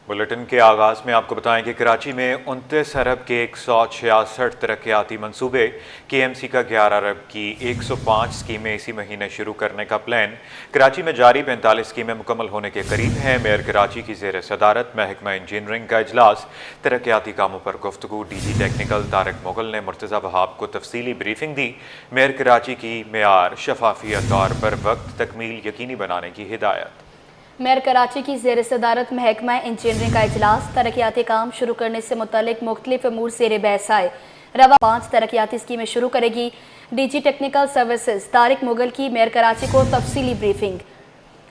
Bulletin के आगाज में आपको बताएं कि कराची में 29 अरब के 166 तरक्याती मंसूबे, KMC का 11 अरब की 105 स्कीमें इसी महीने शुरू करने का प्लान। कराची में जारी 45 स्कीमें मुकम्मल होने के करीब हैं। मेयर कराची की ज़ेर सदारत महकमा इंजीनियरिंग का इजलास। तरक्याती कामों पर गुफ्तगू। DG टेक्निकल तारिक मुगल ने मुर्तज़ा वहाब को तफसीली ब्रीफिंग दी। मेयर कराची की मेयार, शफाफियत और बर वक्त तकमील यकीनी बनाने की हिदायत। मेयर कराची की ज़ेर सदारत महकमा इंजीनियरिंग का इजलास। तरक्याती काम शुरू करने से मुतल्लिक मुख्तलिफ अमूर ज़ेर बहस आए। रवा 5 तरक्याती स्कीमें शुरू करेगी। DG technical services Tariq Mughal की मेयर कराची को तफसीली ब्रीफिंग।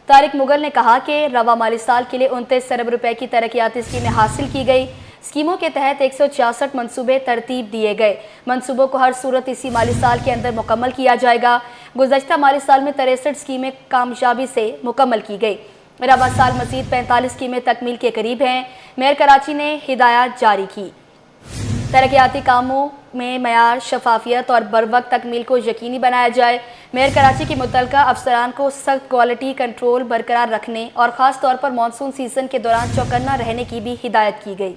तारिक मुगल ने कहा कि रवा माली साल के लिए 29 अरब रुपए की तरक्याती स्कीमें हासिल की गई। स्कीमों के तहत 166 मनसूबे तरतीब दिए गए। मनसूबों को हर सूरत इसी माली साल के अंदर मुकम्मल किया जाएगा। गुज़श्ता माली साल में 63 स्कीमें कामयाबी से मुकम्मल की गई। रवा साल मज़ीद 45 स्कीमें तकमील के करीब हैं। मेयर कराची ने हिदायत जारी की। तरक्याती कामों में मयार, शफाफियत और बरवक्त तकमील को यकीनी बनाया जाए। मेयर कराची की मुतल्लिका अफसरान को सख्त क्वालिटी कंट्रोल बरकरार रखने और ख़ास तौर पर मानसून सीज़न के दौरान चौकन्ना रहने की भी हिदायत की गई।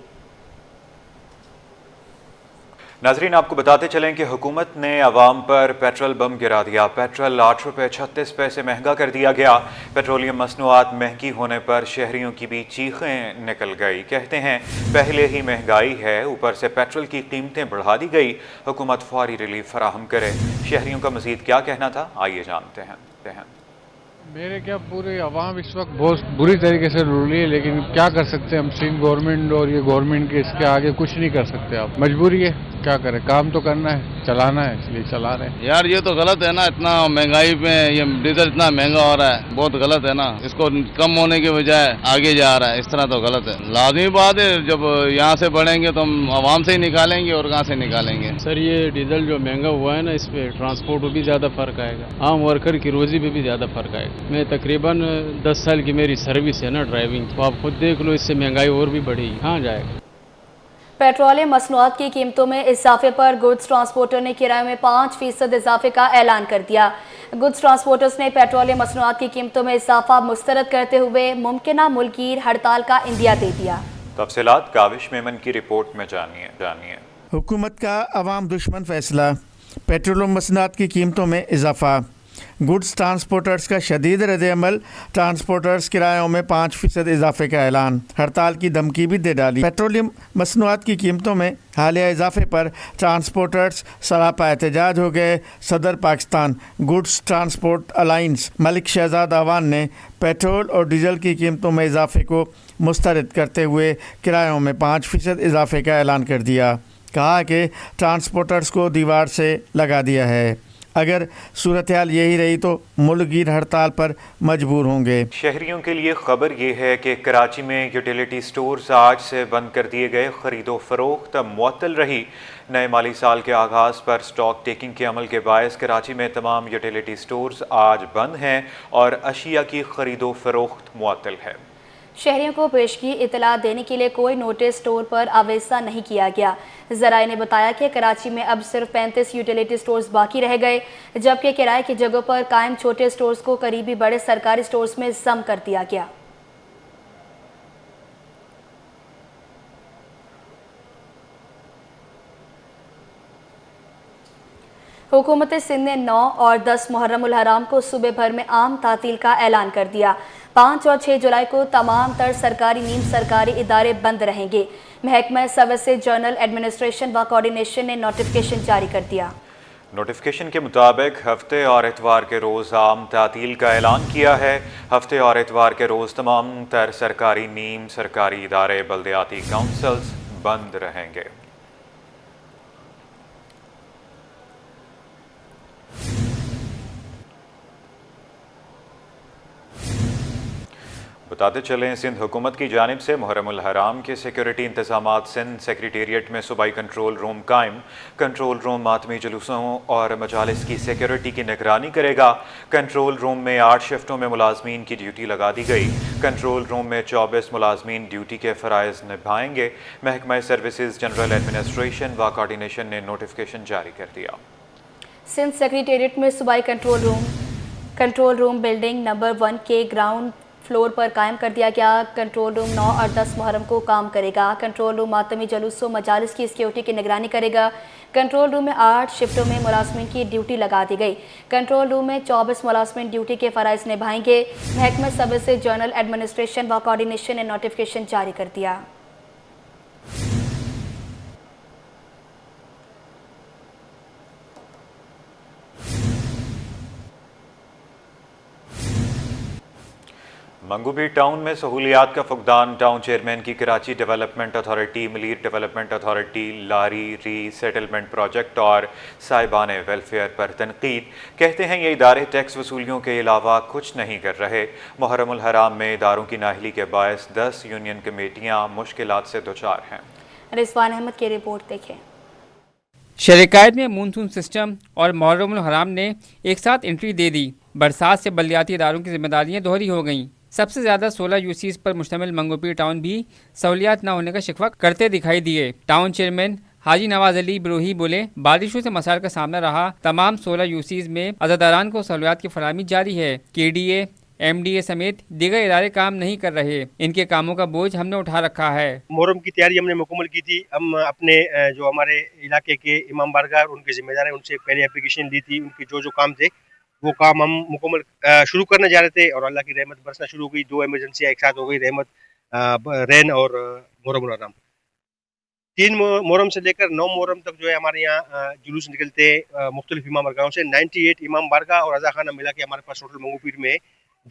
नाजरीन, आपको बताते चलें कि हुकूमत ने अवाम पर पेट्रोल बम गिरा दिया। पेट्रोल 8 रुपये 36 पैसे महंगा कर दिया गया। पेट्रोलियम मसनूआत महंगी होने पर शहरियों की भी चीखें निकल गई। कहते हैं पहले ही महंगाई है, ऊपर से पेट्रोल की कीमतें बढ़ा दी गई। हुकूमत फौरी रिलीफ फराहम करे। शहरियों का मज़ीद क्या कहना था, आइए जानते हैं। मेरे क्या पूरे अवाम इस वक्त बहुत बुरी तरीके से रुल रही है, लेकिन क्या कर सकते हैं हम। सिंध गवर्नमेंट और ये गवर्नमेंट के इसके आगे कुछ नहीं कर सकते। आप मजबूरी है, क्या करें, काम तो करना है, चलाना है, इसलिए चला रहे हैं। यार ये तो गलत है ना, इतना महंगाई पे ये डीजल इतना महंगा हो रहा है, बहुत गलत है ना। इसको कम होने के बजाय आगे जा रहा है, इस तरह तो गलत है। लाजमी बात है, जब यहाँ से बढ़ेंगे तो हम आवाम से ही निकालेंगे और कहाँ से निकालेंगे। सर ये डीजल जो महंगा हुआ है ना, इस पे ट्रांसपोर्ट में भी ज़्यादा फ़र्क आएगा, आम वर्कर की रोज़ी पे भी ज़्यादा फ़र्क आएगा। मैं तकरीबन 10 साल की मेरी सर्विस है ना ड्राइविंग, तो आप खुद देख लो, इससे महंगाई और भी बढ़ेगी, कहाँ जाएगा। पेट्रोलियम मसनूआत की कीमतों में इजाफे पर गुड्स ट्रांसपोर्टर ने किराए में 5% इजाफे का ऐलान कर दिया। गुड्स ट्रांसपोर्टर्स ने पेट्रोलियम मसनूआत की कीमतों में इजाफा मुस्तरद करते हुए मुमकिना मुल्कीर हड़ताल का इंदिया दे दिया। तफसीलात काविश मेमन की रिपोर्ट में जानिए। हुकूमत का अवाम दुश्मन फैसला, पेट्रोलियम मसनूआत की कीमतों में इजाफा। गुड्स ट्रांसपोर्टर्स का शदीद रद्द-ए-अमल, ट्रांसपोर्टर्स किरायों में 5% इजाफे का ऐलान, हड़ताल की धमकी भी दे डाली। पेट्रोलियम मसनूआत की कीमतों में हालिया इजाफे पर ट्रांसपोर्टर्स सरापा एहतजाज हो गए। सदर Pakistan goods transport alliance Malik Shahzad Awan ने पेट्रोल और डीजल की कीमतों में इजाफे को मुस्तरद करते हुए किरायों में 5% इजाफे का ऐलान कर दिया। कहा कि ट्रांसपोर्टर्स को दीवार से लगा दिया है। अगर सूरत हाल यही रही तो मुल्कगीर हड़ताल पर मजबूर होंगे। शहरियों के लिए खबर ये है कि कराची में यूटिलिटी स्टोर्स आज से बंद कर दिए गए। खरीदो फरोख्त मुअत्तल रही। नए माली साल के आगाज़ पर स्टॉक टेकिंग के अमल के बायस कराची में तमाम यूटिलिटी स्टोर्स आज बंद हैं और अशिया की खरीदो फरोख्त मुअत्तल है। शहरियों को पेशगी इतला देने के लिए कोई नोटिस स्टोर पर आवेजा नहीं किया गया। ज़राए ने बताया कि कराची में अब सिर्फ 35 यूटिलिटी स्टोर्स बाकी रह गए, जबकि किराए की जगहों पर कायम छोटे स्टोर्स को करीबी बड़े सरकारी स्टोर्स में जम कर दिया गया। हुकूमत सिंध ने 9 और 10 मुहर्रम उल हराम को सूबे भर में आम तातील का ऐलान कर दिया। 5 और 6 जुलाई को तमाम तर सरकारी नीम सरकारी इदारे बंद रहेंगे। महकमा सर्विसेज जनरल एडमिनिस्ट्रेशन व कोऑर्डिनेशन ने नोटिफिकेशन जारी कर दिया। नोटिफिकेशन के मुताबिक हफ्ते और इतवार के रोज़ आम तातील का ऐलान किया है। हफ्ते और इतवार के रोज़ तमाम तर सरकारी नीम सरकारी इदारे बल्दियाती काउंसिल्स बंद रहेंगे। बताते चलें, सिंध हुकूमत की जानिब से मुहर्रम उल हराम के सिक्योरिटी इंतजामात सिंध सेक्रेटेरिएट में सूबाई कंट्रोल रूम कायम। कंट्रोल रूम मातमी जुलूसों और मजालिस की सिक्योरिटी की निगरानी करेगा। कंट्रोल रूम में 8 शिफ्टों में मुलाजमीन की ड्यूटी लगा दी गई। कंट्रोल रूम में 24 मुलाजमीन ड्यूटी के फ़राइज़ निभाएंगे। महकमा सर्विसेज जनरल एडमिनिस्ट्रेशन व कोऑर्डिनेशन ने नोटिफिकेशन जारी कर दिया। सिंध सेक्रेटेरिएट में सूबाई कंट्रोल रूम बिल्डिंग नंबर 1 के ग्राउंड फ्लोर पर कायम कर दिया गया। कंट्रोल रूम 9 और 10 मुहर्रम को काम करेगा। कंट्रोल रूम मातमी जुलूसों मजालिस की सिक्योरिटी की निगरानी करेगा। कंट्रोल रूम में 8 शिफ्टों में मुलाजमीन की ड्यूटी लगा दी गई। कंट्रोल रूम में 24 मुलाजमीन ड्यूटी के फ़राइज़ निभाएंगे। महकमा सर्विसेज जनरल एडमिनिस्ट्रेशन व कोऑर्डिनेशन ने नोटिफिकेशन जारी कर दिया। मंगूपीर टाउन में सहूलियात का फुकदान। टाउन चेयरमैन की Karachi development authority, Malir development authority, Lyari resettlement project और साहिबान वेलफेयर पर तनकीद। कहते हैं ये इदारे टैक्स वसूलियों के अलावा कुछ नहीं कर रहे। मुहर्रमुल हराम में इदारों की नाहली के बायस 10 यूनियन कमेटियाँ मुश्किलात से दोचार हैं। रिजवान अहमद की रिपोर्ट देखें। शरीकायत में मानसून सिस्टम और मुहर्रमुल हराम ने एक साथ एंट्री दे दी। बरसात से बल्दियाती इदारों की जिम्मेदारियां दोहरी हो गईं। सबसे ज़्यादा 16 यूसीज पर मुश्तमिल मंगूपीर टाउन भी सहूलियात न होने का शिकवा करते दिखाई दिए। टाउन चेयरमैन हाजी नवाज अली बरोही बोले, बारिशों से मसाइल का सामना रहा। तमाम 16 यूसीज में अज़ादारान को सहूलियात की फराहमी जारी है। KDA, MDA समेत दीगर इदारे काम नहीं कर रहे। इनके कामों का बोझ हमने उठा रखा है। मुहर्रम की तैयारी हमने मुकम्मल की थी। हम अपने जो हमारे इलाके के इमाम बारगाह उनके जिम्मेदार हैं, उनसे पहले एप्लीकेशन दी थी। उनके जो काम थे वो काम हम मुकम्मल शुरू करने जा रहे थे और अल्लाह की रहमत बरसना शुरू हो गई। 2 एमरजेंसी एक साथ हो गई, रहमत, रैन और मुहर्रमुल हराम। 3 मुहर्रम से लेकर 9 मुहर्रम तक जो है हमारे यहाँ जुलूस निकलते हैं मुख्तलिफ इमाम बारगाहों से। 98 इमाम बारगाह और रज़ा खाना मिला के हमारे पास टोटल मंगूपीर में है,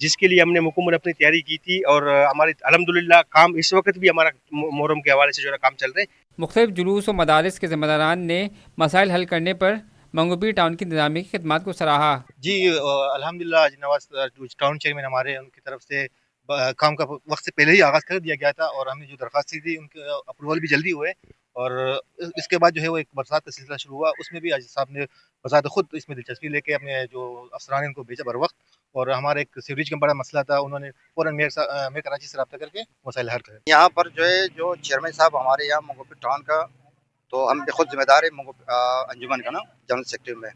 जिसके लिए हमने मुकम्मल अपनी तैयारी की थी और हमारी अल्हम्दुलिल्लाह काम इस वक्त भी हमारा मुहर्रम के हवाले से जो है काम चल रहे हैं। मुख्तलिफ जुलूस और मदारिस के जिम्मेदारान ने मसाइल हल करने पर मंगूपीर टाउन की इंतजामी की खिदमत को सराहा। जी अल्हम्दुलिल्लाह नवाज टाउन चेयरमैन हमारे उनकी तरफ से काम का वक्त से पहले ही आगाज़ कर दिया गया था और हमने जो दरख्वास्त दी उनके अप्रूवल भी जल्दी हुए और इसके बाद जो है वो एक बरसात का सिलसिला शुरू हुआ। उसमें भी आजिज़ साहब ने बज़ात खुद इसमें दिलचस्पी लेके अपने जो अफसरान हैं उनको भेजा बर वक्त। और हमारा एक सीवरेज का बड़ा मसला था, उन्होंने फ़ौरन मेयर कराची से रब्ता करके मसाइल हल करे। यहाँ पर जो है जो चेयरमैन साहब हमारे यहाँ मंगूपीर टाउन का, तो हम खुद जिम्मेदार है अंजुमन का ना जनरल सेक्रेटरी में,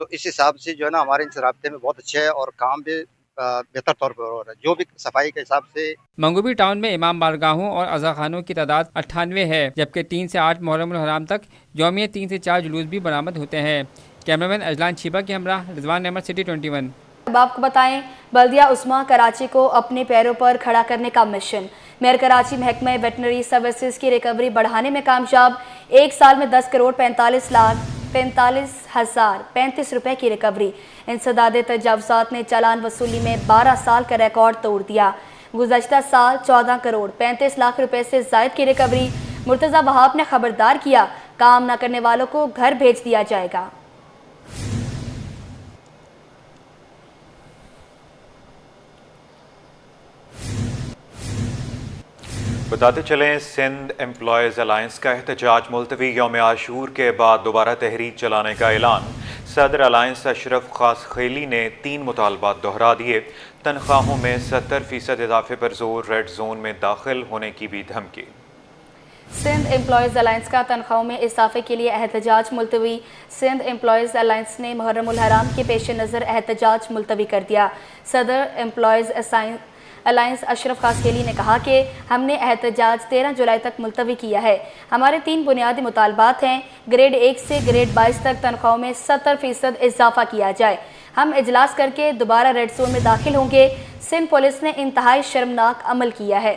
तो इस हिसाब से जो है ना हमारे इनसे राब्ते में बहुत अच्छे है और काम भी बेहतर तौर पर हो रहा है, जो भी सफाई के हिसाब से। मंगूपीर टाउन में इमाम बारगाहों और अज़ा खानों की तादाद 98 है, जबकि 3 से 8 मुहर्रमुल हराम तक यौमिया 3 से 4 जुलूस भी बरामद होते हैं। कैमरामैन अजलान छिबा के हमरा रिजवान अहमद, सिटी 21। अब आपको बताएं, बल्दिया उस्मा कराची को अपने पैरों पर खड़ा करने का मिशन। मेयर कराची महकमा वेटनरी सर्विसेज की रिकवरी बढ़ाने में कामयाब। एक साल में 10 करोड़ 45,45,035 रुपए की रिकवरी। इंसदाद तजावुज़ात ने चालान वसूली में 12 साल का रिकॉर्ड तोड़ दिया। गुज़श्ता साल 14 करोड़ 35 लाख रुपए से ज़ायद की रिकवरी। मुर्तज़ा वहाब ने खबरदार किया, काम न करने वालों को घर भेज दिया जाएगा। बताते चलें, सिंध एम्प्लॉयज़ अलायंस का एहतजाज मुलतवी। यौम आशूर के बाद दोबारा तहरीक चलाने का ऐलान। सदर अलायंस अशरफ खास खेली ने 3 मुतालबात दोहरा दिए। तनख्वाहों में 70% इजाफे पर जोर, रेड जोन में दाखिल होने की भी धमकी। सिंध एम्प्लॉयज़ अलायंस का तनख्वाहों में इजाफे के लिए एहतजाज मुलतवी। सिंध एम्प्लॉयज़ अलायंस ने मुहर्रमुल हराम के पेश नज़र एहतजाज मुलतवी कर दिया। सदर एम्प्लॉयज़ अलायंस अशरफ खासकेली ने कहा कि हमने एहतजाज 13 जुलाई तक मुलतवी किया है। हमारे 3 बुनियादी मुतालबात हैं। ग्रेड 1 से ग्रेड 22 तक तनख्वाहों में 70% इजाफा किया जाए। हम इजलास करके दोबारा रेड जोन में दाखिल होंगे। सिंध पुलिस ने इंतहाई शर्मनाक अमल किया है।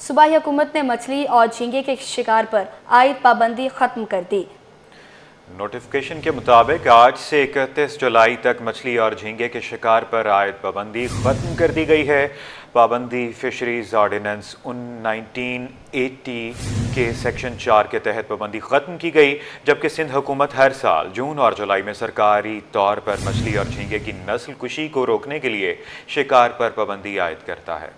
सूबाई हुकूमत ने मछली और झींगे के शिकार पर आयद पाबंदी खत्म कर दी। नोटिफिकेशन के मुताबिक आज से 31 जुलाई तक मछली और झींगे के शिकार पर आयद पाबंदी ख़त्म कर दी गई है। पाबंदी फिशरीज ऑर्डिनेंस 1980 के सेक्शन 4 के तहत पाबंदी ख़त्म की गई, जबकि सिंध हुकूमत हर साल जून और जुलाई में सरकारी तौर पर मछली और झींगे की नस्ल कुशी को रोकने के लिए शिकार पर पाबंदी आयद करता है।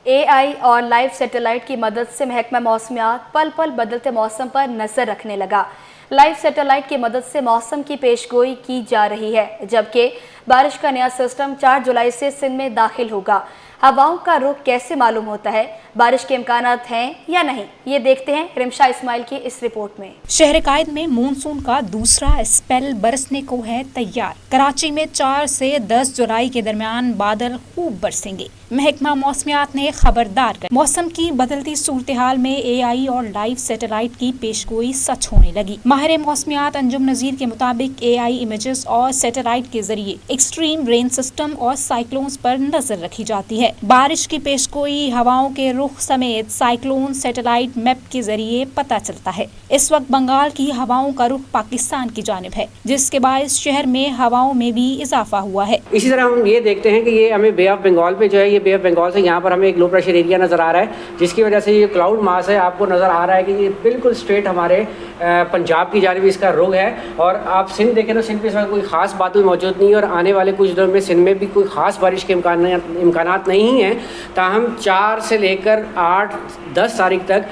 AI और लाइव सैटेलाइट की मदद से महकमा मौसमियात पल पल बदलते मौसम पर नजर रखने लगा। लाइव सैटेलाइट की मदद से मौसम की पेशगोई की जा रही है, जबकि बारिश का नया सिस्टम 4 जुलाई से सिंध में दाखिल होगा। हवाओं का रुख कैसे मालूम होता है, बारिश के इम्कानात हैं या नहीं, ये देखते हैं रिमशा इस्माइल की इस रिपोर्ट में। शहर कायद में मानसून का दूसरा स्पेल बरसने को है तैयार। कराची में 4 से 10 जुलाई के दरमियान बादल खूब बरसेंगे। महकमा मौसमियात ने खबरदार कर मौसम की बदलती सूरत हाल में AI और लाइव सैटेलाइट की पेशगोई सच होने लगी। माहिर मौसमियात अंजुम नज़ीर के मुताबिक AI इमेजेस और सैटेलाइट के जरिए एक्सट्रीम रेन सिस्टम और साइक्लोन्स पर नजर रखी जाती है। बारिश की पेशगोई हवाओं के रुख समेत साइक्लोन सैटेलाइट मैप के जरिए पता चलता है। इस वक्त बंगाल की हवाओं का रुख पाकिस्तान की जानिब है, जिसके बायस शहर में हवाओं में भी इजाफा हुआ है। इसी तरह हम ये देखते हैं कि ये हमें बे ऑफ बंगाल पे जो है, ये बे ऑफ बंगाल से यहाँ पर हमें एक लो प्रेशर एरिया नज़र आ रहा है, जिसकी वजह से ये क्लाउड मास है, आपको नज़र आ रहा है कि ये बिल्कुल स्ट्रेट हमारे पंजाब की जानिब इसका रुख है। और आप सिंध देखें तो सिंध पे इस वक्त कोई खास बादल मौजूद नहीं है और आने वाले कुछ दिनों में सिंध में भी कोई खास बारिश के इम्कानात नहीं हैं। ताहम 4 से लेकर 8-10 तारीख तक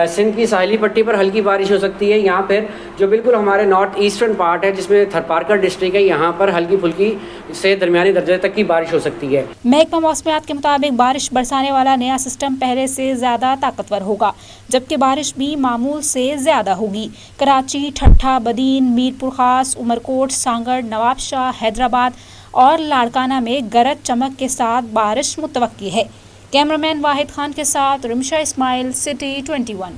सिंध की साहिली पट्टी पर हल्की बारिश हो सकती है। यहाँ पर जो बिल्कुल हमारे नॉर्थ ईस्टर्न पार्ट है, जिसमें थरपारकर डिस्ट्रिक्ट है, यहाँ पर हल्की फुल्की से दरमियानी दर्जे तक की बारिश हो सकती है। महकमा मौसमियात के मुताबिक बारिश बरसाने वाला नया सिस्टम पहले से ज़्यादा ताकतवर होगा, जबकि बारिश भी मामूल से ज़्यादा होगी। कराची, ठट्ठा, बदीन, मीरपुर खास, उमरकोट, सांगड़, नवाबशाह, हैदराबाद और लाड़काना में गरज चमक के साथ बारिश मुतवक्की है। कैमरामैन वाहिद खान के साथ रिमशा इस्माइल, सिटी 21।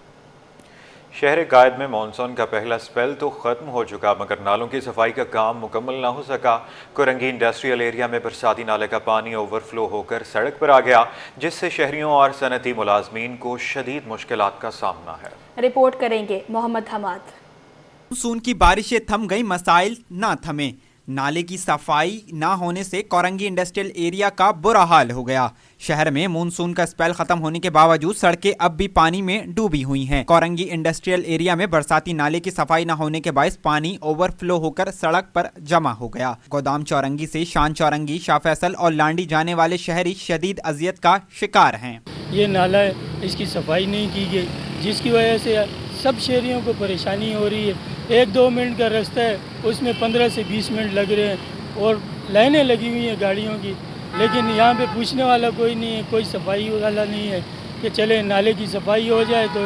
शहर कायद में मानसून का पहला स्पेल तो ख़त्म हो चुका, मगर नालों की सफाई का काम मुकम्मल ना हो सका। कोरंगी इंडस्ट्रियल एरिया में बरसाती नाले का पानी ओवरफ्लो होकर सड़क पर आ गया, जिससे शहरियों और सनती मुलाजमीन को शदीद मुश्किलात का सामना है। रिपोर्ट करेंगे मोहम्मद हमाद। मानसून की बारिशें थम गई, मसाइल ना थमे। नाले की सफाई ना होने से कोरंगी इंडस्ट्रियल एरिया का बुरा हाल हो गया। शहर में मानसून का स्पेल खत्म होने के बावजूद सड़कें अब भी पानी में डूबी हुई हैं। कोरंगी इंडस्ट्रियल एरिया में बरसाती नाले की सफाई न होने के बायस पानी ओवरफ्लो होकर सड़क पर जमा हो गया। गोदाम चौरंगी से शान चौरंगी, शाह फैसल और लांडी जाने वाले शहरी शदीद अजियत का शिकार हैं। ये नाला है, इसकी सफाई नहीं की गई, जिसकी वजह से सब शहरियों को परेशानी हो रही है। 1-2 मिनट का रास्ता है, उसमें 15 से 20 मिनट लग रहे हैं और लाइनें लगी हुई हैं गाड़ियों की, लेकिन यहाँ पे पूछने वाला कोई नहीं है, कोई सफाई वाला नहीं है कि चले नाले की सफाई हो जाए, तो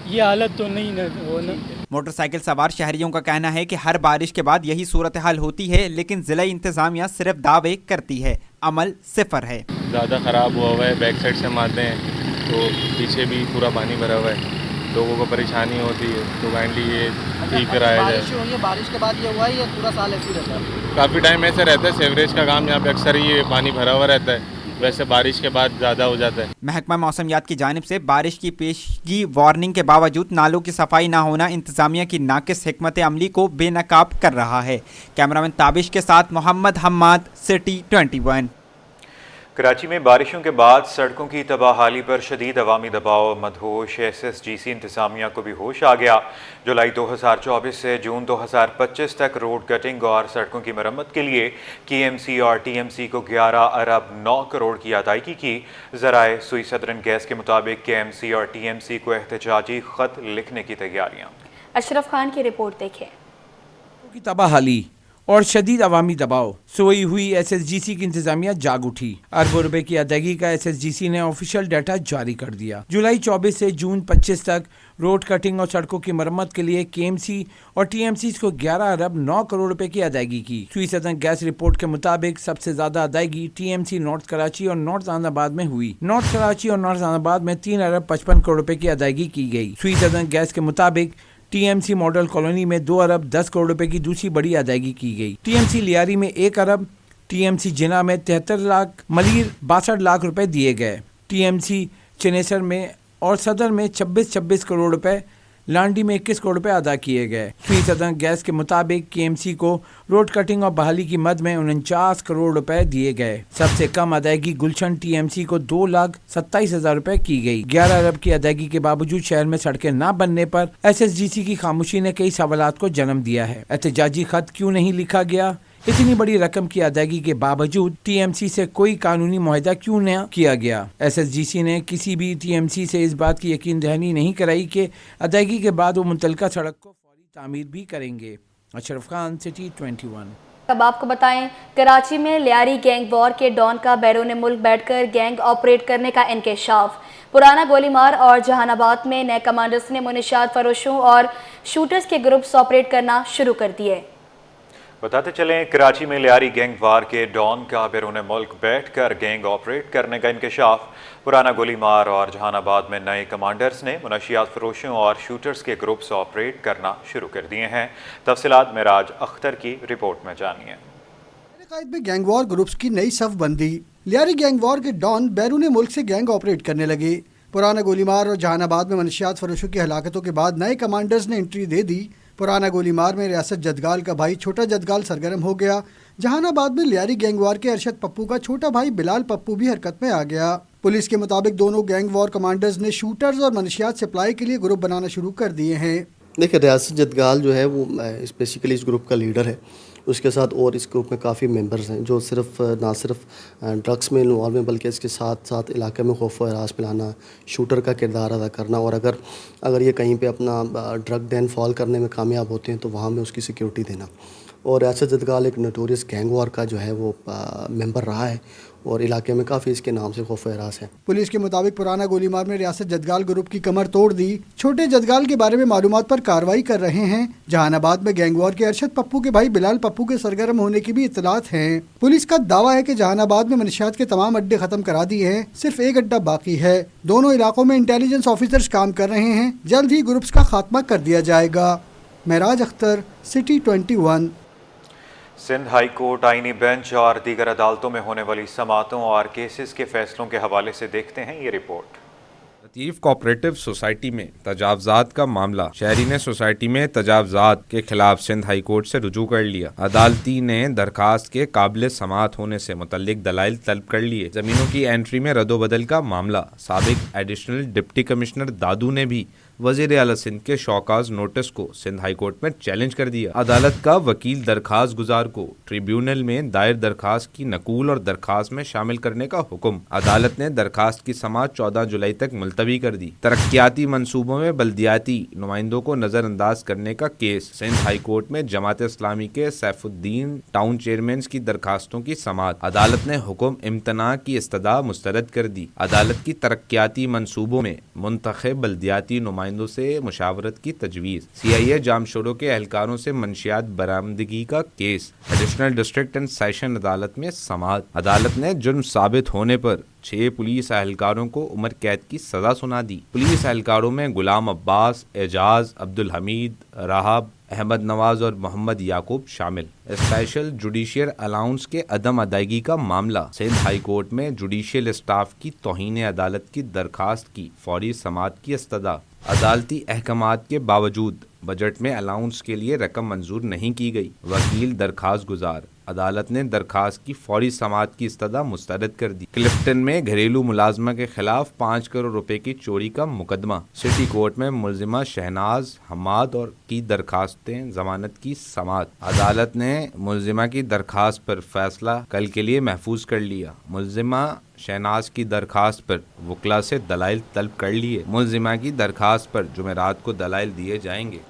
ये हालत तो नहीं न होना। मोटरसाइकिल सवार शहरियों का कहना है कि हर बारिश के बाद यही सूरत हाल होती है, लेकिन जिला इंतजामिया सिर्फ दावे करती है, अमल सिफर है। ज़्यादा ख़राब हुआ है, बैक साइड से हम आते हैं तो पीछे भी पूरा पानी भरा हुआ है, लोगों को परेशानी होती है, तो काइंडली ये ठीक कराया जाए। बारिश के बाद ये हुआ है या पूरा साल ऐसे ही रहता है? काफ़ी टाइम ऐसे रहता है, सीवरेज का काम यहाँ पे अक्सर ही ये पानी भरा हुआ रहता है, वैसे बारिश के बाद ज़्यादा हो जाता है। महकमा मौसमियात की जानिब से बारिश की पेशगी वार्निंग के बावजूद नालों की सफाई ना होना इंतजामिया की नाकिस हिकमत अमली को बेनकाब कर रहा है। कैमरामैन ताबिश के साथ मोहम्मद हम्माद, सिटी 21। कराची में बारिशों के बाद सड़कों की तबाहाली पर शदीद अवामी दबाव मदहोश SSGC इंतजामिया को भी होश आ गया। जुलाई 2024 से जून 2025 तक रोड कटिंग और सड़कों की मरम्मत के लिए KMC और TMC को 11 अरब 9 करोड़ की अदायगी की। ज़राए सुई सदरन गैस के मुताबिक KMC और TMC को एहतजाजी ख़त लिखने की तैयारियाँ। अशरफ खान की रिपोर्ट देखें। की तबाहाली और शदीद अवामी दबाव, सोई हुई SSGC की इंतजामिया जाग उठी। अरबों रुपए की अदायगी का SSGC ने ऑफिशियल डाटा जारी कर दिया। जुलाई 24 से जून 25 तक रोड कटिंग और सड़कों की मरम्मत के लिए KMC और TMC को 11 अरब 9 करोड़ रुपए की अदायगी की। सुई सदन गैस रिपोर्ट के मुताबिक सबसे ज्यादा अदायगी TMC नॉर्थ कराची और नॉर्थ जहानाबाद में हुई। नॉर्थ कराची और नॉर्थ जहानाबाद में 3 अरब 55 करोड़ रुपए की अदायगी की गई। सुई सदन गैस के मुताबिक TMC मॉडल कॉलोनी में 2 अरब 10 करोड़ रुपए की दूसरी बड़ी अदायगी की गई। TMC लियारी में 1 अरब, TMC जिना में 73 लाख, मलीर 62 लाख रुपए दिए गए। TMC चनेसर में और सदर में 26 करोड़ रुपए, लांडी में 21 करोड़ रुपए अदा किए गए। सुई सदन गैस के मुताबिक KMC को रोड कटिंग और बहाली की मद में 49 करोड़ रुपए दिए गए। सबसे कम अदायगी गुलशन TMC को 2,27,000 रुपए की गई। 11 अरब की अदायगी के बावजूद शहर में सड़कें न बनने पर SSGC की खामोशी ने कई सवालात को जन्म दिया है। एहतजाजी खत क्यों नहीं लिखा गया? इतनी बड़ी रकम की अदायगी के बावजूद TMC से कोई कानूनी मुआहदा क्यों न किया गया? SSGC ने किसी भी TMC से इस बात की यकीन दहानी नहीं कराई कि अदायगी के बाद वो मुतलका सड़क को फौरी तामीर भी करेंगे। अशरफ खान, सिटी 21। अब आपको बताएं, कराची में लियारी गैंग वॉर के डॉन का बैरून मुल्क बैठकर गैंग ऑपरेट करने का इंकशाफ। पुराना गोलीमार और जहानाबाद में नए कमांडर्स ने मुनशियात फरोशों और शूटर्स के ग्रुप्स ऑपरेट करना शुरू कर दिए। बताते चलें, कराची में लियारी गैंग वार के डॉन का बैरून मुल्क बैठकर गैंग ऑपरेट करने का इंकशाफ। पुराना गोलीमार और जहानाबाद में नए कमांडर्स ने मुनशियात फरोशों और शूटर्स के ग्रुप्स ऑपरेट करना शुरू कर दिए हैं। तफसीलात मेराज अख्तर की रिपोर्ट में जानिए। कायद में गैंग वॉर ग्रुप्स की नई सफ बंदी। लियारी गैंग वॉर के डॉन बैरून मुल्क से गैंग ऑपरेट करने लगे। पुराना गोलीमार और जहानाबाद में मुनशियात फरोशों की हलाकतों के बाद नए कमांडर्स ने एंट्री दे दी। पुराना गोलीमार में रियासत जदगाल का भाई छोटा जदगाल सरगर्म हो गया। जहानाबाद में लियारी गैंग वॉर के अरशद पप्पू का छोटा भाई बिलाल पप्पू भी हरकत में आ गया। पुलिस के मुताबिक दोनों गैंग वॉर कमांडर्स ने शूटर्स और मनशियात सप्लाई के लिए ग्रुप बनाना शुरू कर दिए हैं। देखिए, रियासत जदगाल जो है वो बेसिकली इस ग्रुप का लीडर है। उसके साथ और इस ग्रुप में काफ़ी मेंबर्स हैं जो ना सिर्फ ड्रग्स में इन्वॉल्व हैं बल्कि इसके साथ साथ इलाके में खौफ व हरास फैलाना, शूटर का किरदार अदा करना, और अगर ये कहीं पे अपना ड्रग डैन फॉल करने में कामयाब होते हैं तो वहाँ में उसकी सिक्योरिटी देना। और रियासत जदगाल एक नोटोरियस गैंग वॉर का जो है वो मेंबर रहा है और इलाके में काफ़ी इसके नाम से खौफ व हरास है। पुलिस के मुताबिक पुराना गोलीमार में रियासत जदगाल ग्रुप की कमर तोड़ दी। छोटे जदगाल के बारे में मालूमात पर कार्रवाई कर रहे हैं। जहानाबाद में गैंग वॉर के अरशद पप्पू के भाई बिलाल पप्पू के सरगर्म होने की भी इत्तलात हैं। पुलिस का दावा है कि जहानाबाद में मनशियात के तमाम अड्डे खत्म करा दिए हैं, सिर्फ एक अड्डा बाकी है। दोनों इलाकों में इंटेलिजेंस ऑफिसर्स काम कर रहे हैं। जल्द ही ग्रुप्स का खात्मा कर दिया जाएगा। Meraj Akhtar, city 21। Sindh high court आईनी बेंच और दीगर अदालतों में होने वाली समाअतों और केसेस के फैसलों के हवाले से देखते हैं ये रिपोर्ट। लतीफ़ कोऑपरेटिव सोसाइटी में तजावज़ात का मामला। शहरी ने सोसाइटी में तजावज़ात के खिलाफ सिंध हाई कोर्ट से रुजू कर लिया। अदालती ने दरखास्त के काबिल समाअत होने से मुतल्लिक दलाइल तलब कर लिए। ज़मीनों की एंट्री में रद्दोबदल का मामला। साबिक एडिशनल डिप्टी कमिश्नर दादू ने भी वज़ीर आला सिंध के शौकाज नोटिस को सिंध हाई कोर्ट में चैलेंज कर दिया। अदालत का वकील दरखास्त गुजार को ट्रिब्यूनल में दायर दरखास्त की नकूल और दरखास्त में शामिल करने का हुक्म। अदालत ने दरखास्त की समाअत 14 जुलाई तक मुलतवी कर दी। तरक्याती मंसूबों में बल्दियाती नुमाइंदों को नजरअंदाज करने का केस। सिंध हाई कोर्ट में जमात इस्लामी के सैफुद्दीन टाउन चेयरमैन की दरखास्तों की समाअत। अदालत ने हुक्म इम्तना की इस्तदा मुस्तरद कर दी। अदालत की तरक्याती मंसूबों में मुंतखब बल्दियाती नुमाइंदों से मुशावरत की तजवीज़। CIA जामशोरों के एहलकारों से मंशियात बरामदगी का case. Additional district and session अदालत में समाअत। अदालत ने जुर्म साबित होने पर 6 पुलिस एहलकारों को उम्र कैद की सजा सुना दी। पुलिस एहलकारों में गुलाम अब्बास, एजाज, अब्दुल हमीद, राहब, अहमद नवाज और मोहम्मद याकूब शामिल। स्पेशल जुडिशियल अलाउंस के अदम अदायगी का मामला। सिंध हाई कोर्ट में जुडिशियल स्टाफ की तौहीन अदालत की दरखास्त की फौरी समाअत की इस्तदा। अदालती अहकामात के बावजूद बजट में अलाउंस के लिए रकम मंजूर नहीं की गई। वकील दरखास्त गुजार। अदालत ने दरखास्त की फौरी समाअत की इस्तदा मुस्तरद कर दी। क्लिफ्टन में घरेलू मुलाजमा के खिलाफ 5 करोड़ रुपए की चोरी का मुकदमा। सिटी कोर्ट में मुलजिमा शहनाज हमाद और की दरखास्तें जमानत की समाअत। अदालत ने मुलजिमा की दरखास्त पर फैसला कल के लिए महफूज कर लिया। मुलजिमा शहनाज की दरखास्त पर वकला से दलाइल तलब कर लिए। मुलजिमा की दरखास्त पर जुमेरात को दलाइल दिए जाएंगे।